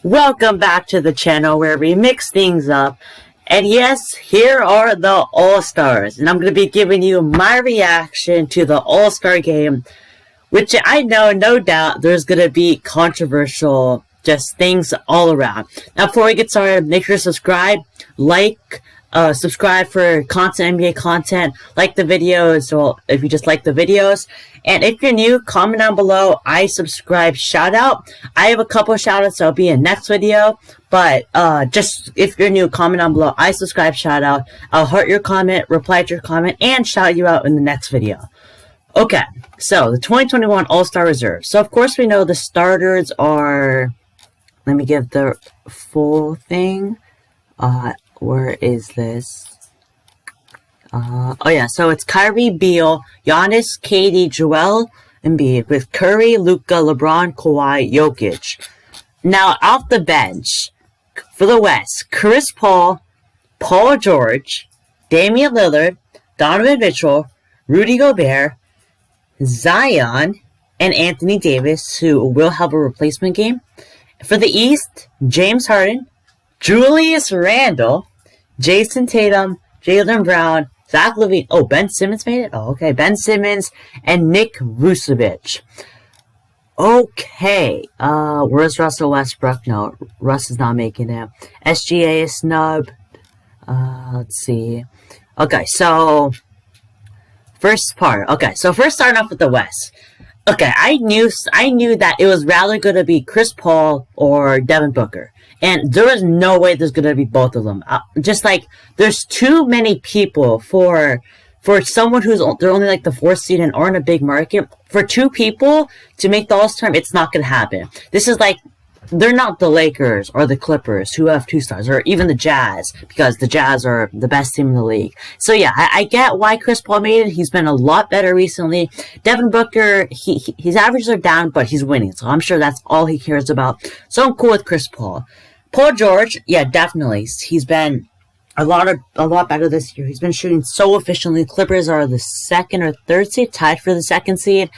Welcome back to the channel where we mix things up. And yes, here are the All-Stars. And I'm going to be giving you my reaction to the All-Star game. Which I know, no doubt, there's going to be controversial just things all around. Now, before we get started, make sure to subscribe, subscribe for NBA content, like the videos, well, if you just like the videos. And if you're new, comment down below, I subscribe, shout out. I have a couple of shout outs that'll be in next video, but just if you're new, comment down below, I subscribe, shout out. I'll heart your comment, reply to your comment, and shout you out in the next video. Okay, so the 2021 All-Star Reserve. So of course we know the starters are, let me give the full thing. Where is this? Oh yeah, so it's Kyrie, Beal, Giannis, KD, Joel Embiid with Curry, Luka, LeBron, Kawhi, Jokic. Now, off the bench, for the West, Chris Paul, Paul George, Damian Lillard, Donovan Mitchell, Rudy Gobert, Zion, and Anthony Davis, who will have a replacement game. For the East, James Harden, Julius Randle, Jason Tatum, Jaylen Brown, Sach Levine. Oh, Ben Simmons made it? Oh, okay. Ben Simmons and Nick Vucevic. Okay. Where's Russell Westbrook? No, Russ is not making it. SGA is snubbed. Let's see. Okay, so first part. Okay, so first starting off with the West. Okay, I knew that it was rather going to be Chris Paul or Devin Booker. And there is no way there's going to be both of them. Just like, there's too many people for someone who's, they're only like the 4th seed and aren't a big market. For 2 people to make the All-Star, it's not going to happen. This is like, they're not the Lakers or the Clippers who have 2 stars, or even the Jazz, because the Jazz are the best team in the league. So yeah, I get why Chris Paul made it. He's been a lot better recently. Devin Booker, his averages are down, but he's winning, so I'm sure that's all he cares about. So I'm cool with Chris Paul. Paul George, yeah, definitely. He's been a lot better this year. He's been shooting so efficiently. Clippers are the 2nd or 3rd seed, tied for the 2nd seed,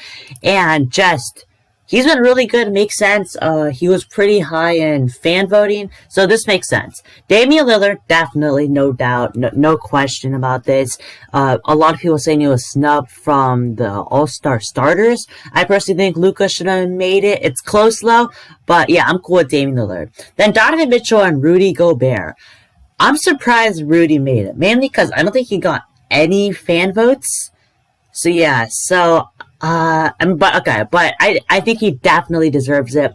and just, he's been really good. It makes sense. He was pretty high in fan voting, so this makes sense. Damian Lillard, definitely, no doubt, no question about this. A lot of people saying he was snubbed from the All-Star starters. I personally think Luka should have made it. It's close though, but yeah, I'm cool with Damian Lillard. Then Donovan Mitchell and Rudy Gobert. I'm surprised Rudy made it, mainly because I don't think he got any fan votes. So yeah, so but I think he definitely deserves it.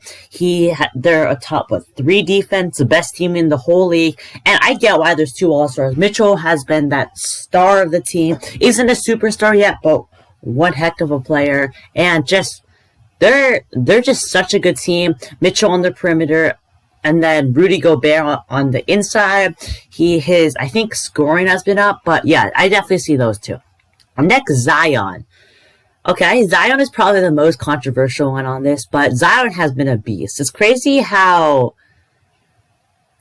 They're a top 3 defense, the best team in the whole league, and I get why there's 2 All-Stars. Mitchell has been that star of the team, isn't a superstar yet, but one heck of a player, and just they're just such a good team. Mitchell on the perimeter, and then Rudy Gobert on the inside. I think scoring has been up, but yeah, I definitely see those 2. Next, Zion. Okay, Zion is probably the most controversial one on this, but Zion has been a beast. It's crazy how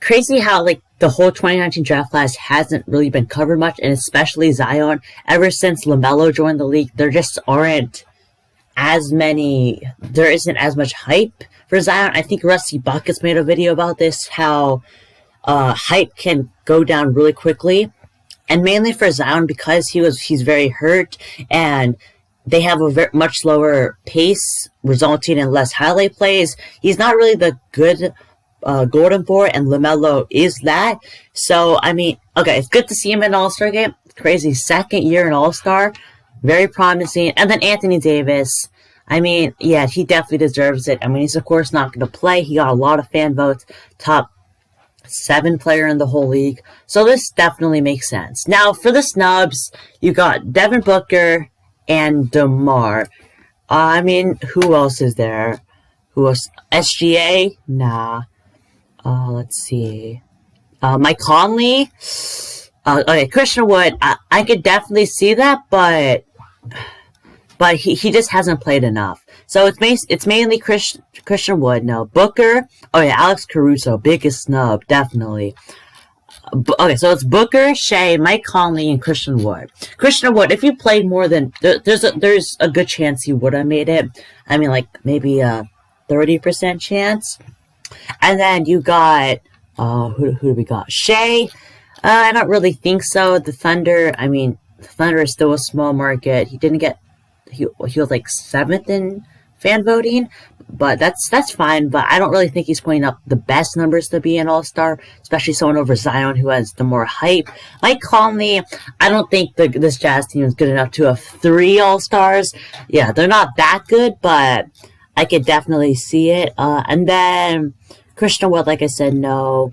like the whole 2019 draft class hasn't really been covered much, and especially Zion. Ever since LaMelo joined the league, there just aren't as many, there isn't as much hype for Zion. I think Rusty Buckets made a video about this, how hype can go down really quickly, and mainly for Zion because he's very hurt, and they have a much slower pace, resulting in less highlight plays. He's not really the good golden boy, and LaMelo is that. So, I mean, okay, it's good to see him in All-Star game. Crazy, 2nd year in All-Star. Very promising. And then Anthony Davis. I mean, yeah, he definitely deserves it. I mean, he's of course not going to play. He got a lot of fan votes. Top 7 player in the whole league. So this definitely makes sense. Now, for the snubs, you got Devin Booker and DeMar. I mean, who else is there? Who else? SGA? Nah. Let's see. Mike Conley? Okay, Christian Wood. I could definitely see that, but he just hasn't played enough. So it's mainly Christian Wood. No, Booker. Oh yeah, Alex Caruso, biggest snub, definitely. Okay, so it's Booker, Shea, Mike Conley, and Christian Wood. Christian Wood, if you played more than, there's a good chance he would have made it. I mean, like, maybe a 30% chance. And then you got, who do we got? Shea. I don't really think so. The Thunder, the Thunder is still a small market. He was like 7th in fan voting, but that's fine. But I don't really think he's putting up the best numbers to be an all-star, especially someone over Zion who has the more hype. Like Conley, I don't think this Jazz team is good enough to have 3 all-stars. Yeah, they're not that good, but I could definitely see it. And then Christian Wood, like I said, no.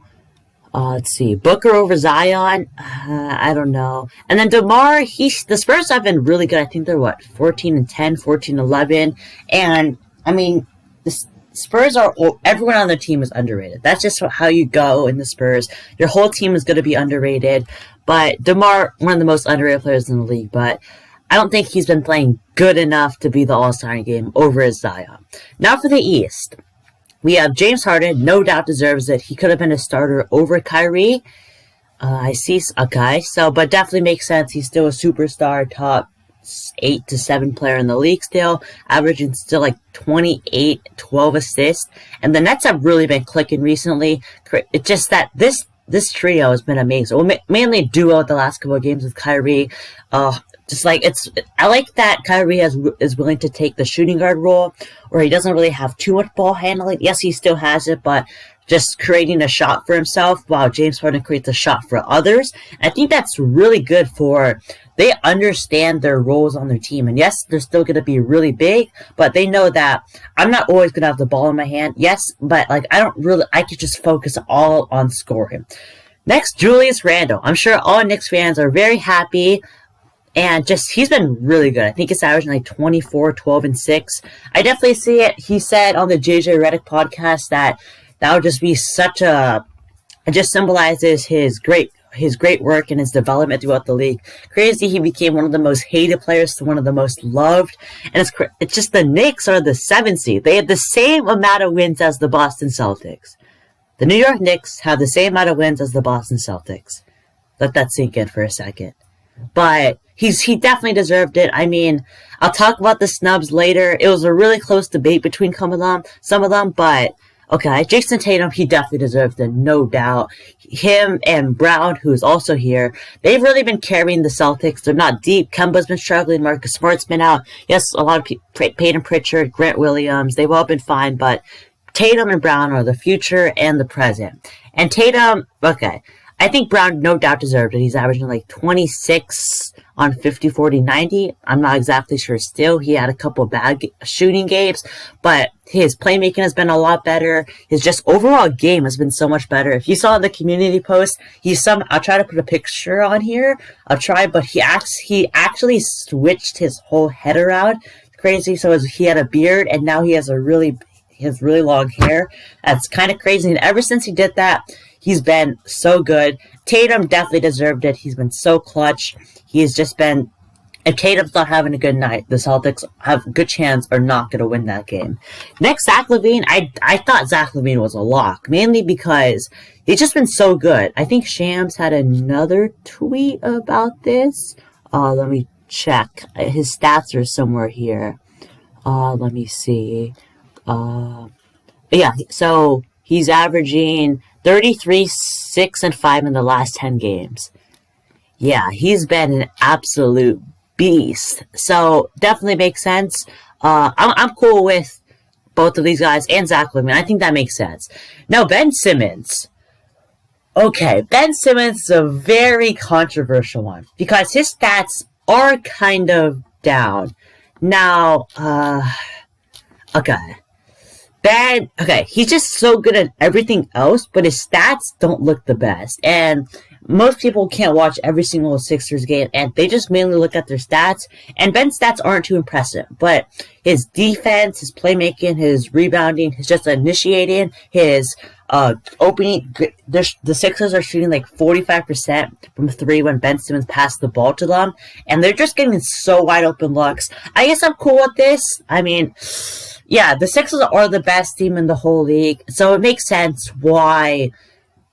Let's see. Booker over Zion? I don't know. And then DeMar, the Spurs have been really good. I think they're, 14-10, 14-11. And, the Spurs everyone on their team is underrated. That's just how you go in the Spurs. Your whole team is going to be underrated. But DeMar, one of the most underrated players in the league. But I don't think he's been playing good enough to be the All-Star game over Zion. Now for the East. We have James Harden, no doubt deserves it. He could have been a starter over Kyrie. I see, okay, but definitely makes sense. He's still a superstar, top 8 to 7 player in the league still, averaging still like 28, 12 assists. And the Nets have really been clicking recently. It's just that this trio has been amazing. Well, mainly duo the last couple of games with Kyrie. I like that Kyrie is willing to take the shooting guard role, where he doesn't really have too much ball handling. Yes, he still has it, but just creating a shot for himself while James Harden creates a shot for others. I think that's really good they understand their roles on their team. And yes, they're still going to be really big, but they know that I'm not always going to have the ball in my hand. Yes, but I could just focus all on scoring. Next, Julius Randle. I'm sure all Knicks fans are very happy. And he's been really good. I think it's averaging like 24, 12, and 6. I definitely see it. He said on the JJ Redick podcast that would just be it just symbolizes his great work and his development throughout the league. Crazy, he became one of the most hated players to one of the most loved. And it's just the Knicks are the 7th seed. They have the same amount of wins as the Boston Celtics. The New York Knicks have the same amount of wins as the Boston Celtics. Let that sink in for a second. But he definitely deserved it. I'll talk about the snubs later. It was a really close debate between some of them, but okay, Jason Tatum, he definitely deserved it, no doubt. Him and Brown, who's also here, they've really been carrying the Celtics. They're not deep. Kemba's been struggling. Marcus Smart's been out. Yes, a lot of people, Peyton Pritchard, Grant Williams, they've all been fine, but Tatum and Brown are the future and the present. And Tatum, okay, I think Brown no doubt deserved it. He's averaging like 26 on 50, 40, 90. I'm not exactly sure still. He had a couple bad shooting games, but his playmaking has been a lot better. His just overall game has been so much better. If you saw the community post, I'll try to put a picture on here. But he actually switched his whole head around. Crazy. So he had a beard and now he has really long hair. That's kind of crazy. And ever since he did that, he's been so good. Tatum definitely deserved it. He's been so clutch. He's just been... If Tatum's not having a good night, the Celtics have a good chance are not going to win that game. Next, Sach Levine. I thought Sach Levine was a lock, mainly because he's just been so good. I think Shams had another tweet about this. Let me check. His stats are somewhere here. Let me see. Yeah, so he's averaging 33, 6, and 5 in the last 10 games. Yeah, he's been an absolute beast. So definitely makes sense. I'm cool with both of these guys and Sach Levine. I think that makes sense. Now, Ben Simmons. Okay, Ben Simmons is a very controversial one because his stats are kind of down. Now, okay. He's just so good at everything else, but his stats don't look the best. And most people can't watch every single Sixers game, and they just mainly look at their stats. And Ben's stats aren't too impressive, but his defense, his playmaking, his rebounding, his just initiating, his opening. The Sixers are shooting like 45% from 3 when Ben Simmons passed the ball to them, and they're just getting so wide open looks. I guess I'm cool with this. Yeah, the Sixers are the best team in the whole league, so it makes sense why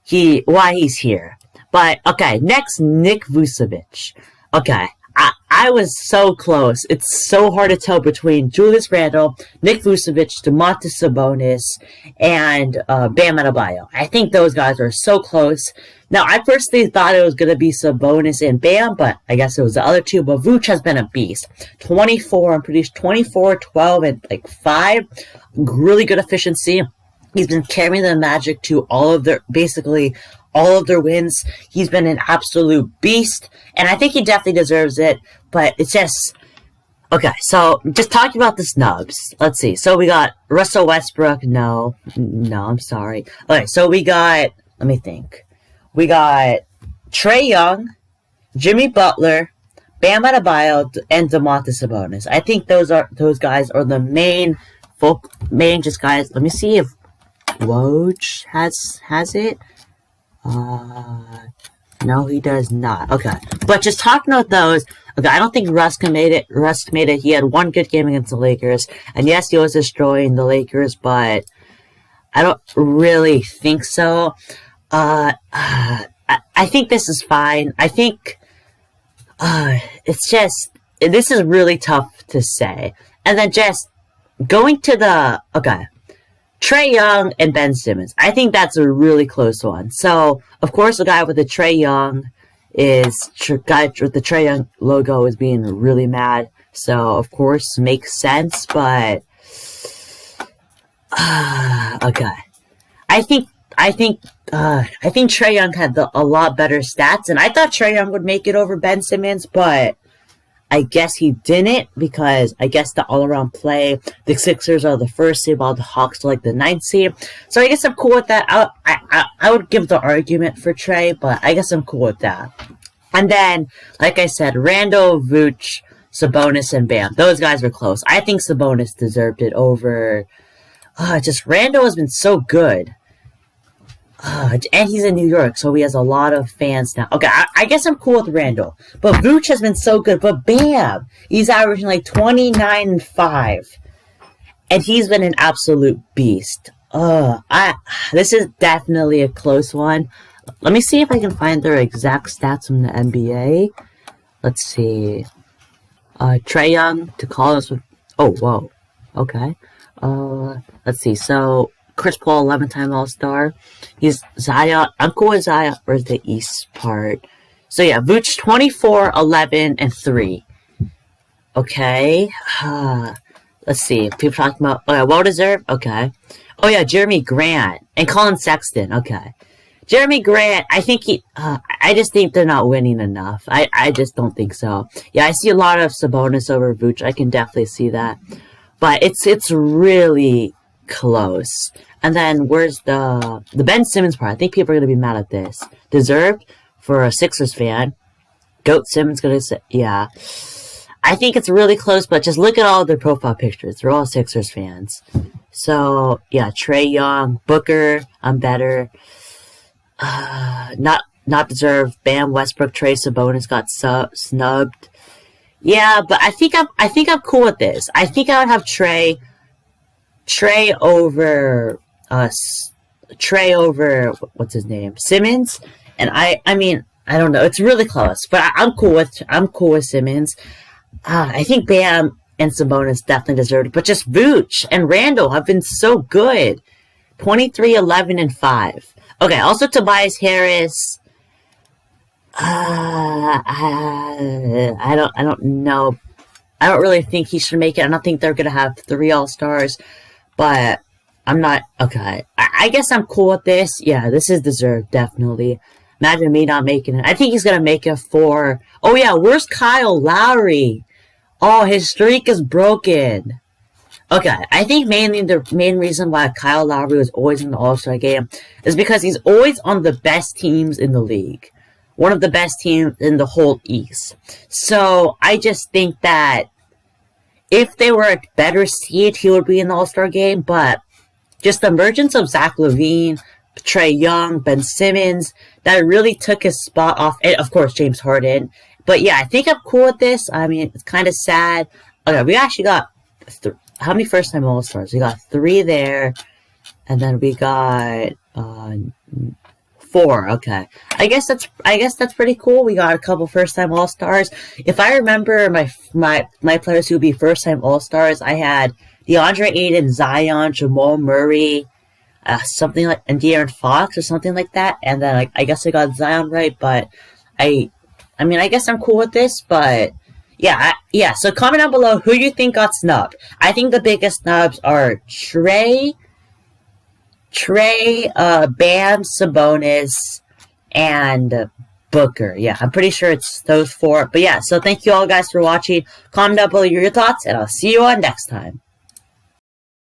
he's here. But, okay, next, Nick Vucevic. Okay, I was so close. It's so hard to tell between Julius Randle, Nick Vucevic, Domantas Sabonis, and Bam Adebayo. I think those guys are so close. Now, I personally thought it was going to be Sabonis and Bam, but I guess it was the other two. But Vooch has been a beast. 24, I'm pretty sure 24, 12, and 5. Really good efficiency. He's been carrying the Magic to basically all of their wins. He's been an absolute beast, and I think he definitely deserves it, but it's just... Okay, so just talking about the snubs. Let's see. So we got Russell Westbrook. No, I'm sorry. Okay, so we got... Let me think. We got Trae Young, Jimmy Butler, Bam Adebayo, and Domantas Sabonis. I think those guys are the main just guys. Let me see if Woj has it. No, he does not. Okay. But just talking about those, okay, I don't think Russ made it. He had one good game against the Lakers. And yes, he was destroying the Lakers, but I don't really think so. I think this is fine. I think, it's just, this is really tough to say. And then just going to Trae Young and Ben Simmons. I think that's a really close one. So, of course, the guy with the Trae Young guy with the Trae Young logo is being really mad. So, of course, makes sense, but okay. I think Trae Young had a lot better stats, and I thought Trae Young would make it over Ben Simmons, but I guess he didn't, because I guess the all-around play, the Sixers are the first seed, while the Hawks are the 9th seed. So I guess I'm cool with that. I would give the argument for Trae, but I guess I'm cool with that. And then, like I said, Randle, Vooch, Sabonis, and Bam. Those guys were close. I think Sabonis deserved it over... just Randle has been so good. And he's in New York, so he has a lot of fans now. Okay, I guess I'm cool with Randle. But Vooch has been so good. But Bam! He's averaging 29 and 5. And he's been an absolute beast. This is definitely a close one. Let me see if I can find their exact stats from the NBA. Let's see. Trae Young to call us with... Oh, whoa. Okay. Let's see. So... Chris Paul, 11-time All-Star. He's Zion. I'm cool with Zion. Where's the East part? So yeah, Vooch 24, 11, and 3. Okay. Let's see. People talking about well-deserved. Okay. Oh yeah, Jeremy Grant and Colin Sexton. Okay. Jeremy Grant. I think I just think they're not winning enough. I just don't think so. Yeah, I see a lot of Sabonis over Vooch. I can definitely see that, but it's really close. And then where's the Ben Simmons part? I think people are going to be mad at this. Deserved for a Sixers fan. Goat Simmons going to say, yeah. I think it's really close, but just look at all their profile pictures. They're all Sixers fans. So, yeah, Trae Young, Booker, I'm better. Not deserved. Bam, Westbrook, Trae, Sabonis got snubbed. Yeah, but I think I'm cool with this. I think I would have Trae over what's his name, Simmons, and I mean I don't know, it's really close, but I'm cool with Simmons. I think Bam and Sabonis definitely deserved it, but just Vooch and Randle have been so good. 23, 11, and 5. Okay, also Tobias Harris. I don't know. I don't really think he should make it. I don't think they're gonna have 3 All-Stars. But I'm not... Okay. I guess I'm cool with this. Yeah, this is deserved, definitely. Imagine me not making it. I think he's going to make it for... Oh, yeah, where's Kyle Lowry? Oh, his streak is broken. Okay, I think mainly the main reason why Kyle Lowry was always in the All-Star game is because he's always on the best teams in the league. One of the best teams in the whole East. So, I just think that if they were a better seed, he would be in the All-Star game, but just the emergence of Sach Levine, Trae Young, Ben Simmons, that really took his spot off, and of course, James Harden. But yeah, I think I'm cool with this. I mean, it's kind of sad. Okay, we actually got, how many first-time All-Stars? We got 3 there, and then we got 4. Okay. I guess that's pretty cool. We got a couple first-time All-Stars. If I remember my players who would be first-time All-Stars, I had DeAndre Ayton, Zion, Jamal Murray, something like, and De'Aaron Fox or something like that. And then I guess I got Zion right, but I guess I'm cool with this, but yeah, so comment down below who you think got snubbed. I think the biggest snubs are Trae, Bam, Sabonis, and Booker. Yeah, I'm pretty sure it's those 4. But yeah, so thank you all guys for watching. Comment down below your thoughts, and I'll see you on next time.